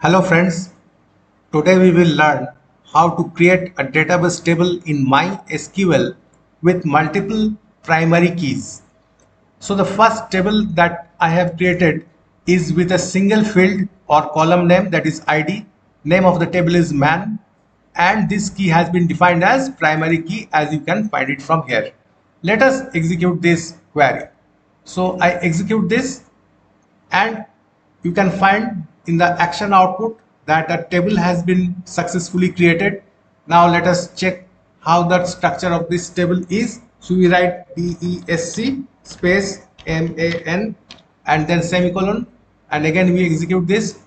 Hello friends, today we will learn how to create a database table in MySQL with multiple primary keys. So the first table that I have created is with a single field or column name, that is ID. Name of the table is man, and this key has been defined as primary key, as you can find it from here. Let us execute this query. So I execute this, and you can find in the action output that a table has been successfully created. Now let us check how the structure of this table is. So we write DESC space MAN and then semicolon, and again we execute this.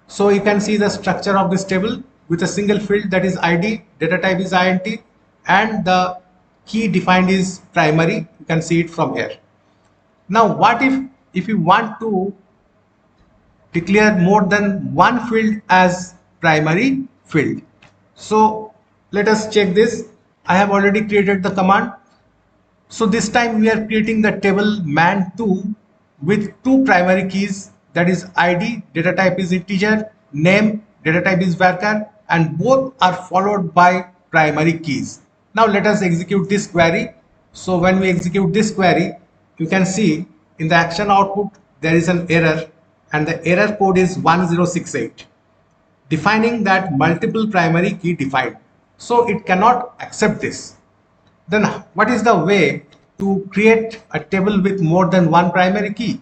So you can see the structure of this table with a single field, that is ID, data type is INT, and the key defined is primary. You can see it from here. Now what if you want to declare more than one field as primary field? So let us check this. I have already created the command. So this time we are creating the table man2 with two primary keys, that is ID, data type is integer, name, data type is varchar, and both are followed by primary keys. Now let us execute this query. So when we execute this query, you can see in the action output there is an error, and the error code is 1068, defining that multiple primary key defined. So it cannot accept this. Then what is the way to create a table with more than one primary key?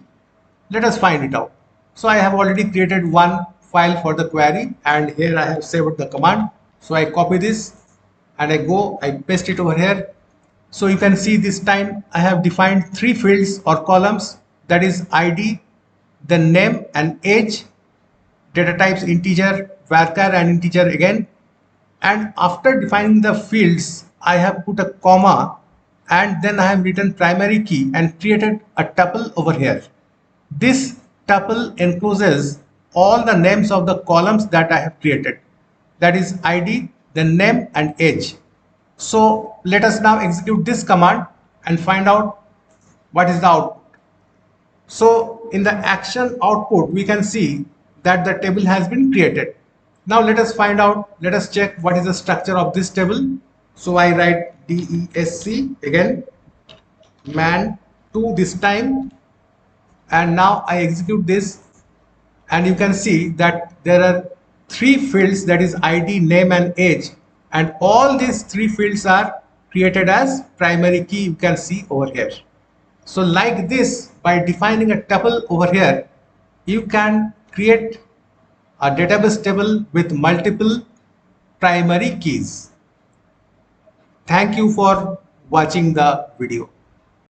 Let us find it out. So I have already created one file for the query, and here I have saved the command. So I copy this and I paste it over here. So you can see this time I have defined three fields or columns, that is ID, then name and age, data types integer, varchar and integer again. And after defining the fields, I have put a comma, and then I have written primary key and created a tuple over here. This tuple encloses all the names of the columns that I have created, that is ID, then name and age. So let us now execute this command and find out what is the output. So in the action output, we can see that the table has been created. Now let us find out, let us check what is the structure of this table. So I write DESC again, man2 this time, and now I execute this, and you can see that there are three fields, that is ID, name and age, and all these three fields are created as primary key, you can see over here. So like this, by defining a tuple over here, you can create a database table with multiple primary keys. Thank you for watching the video.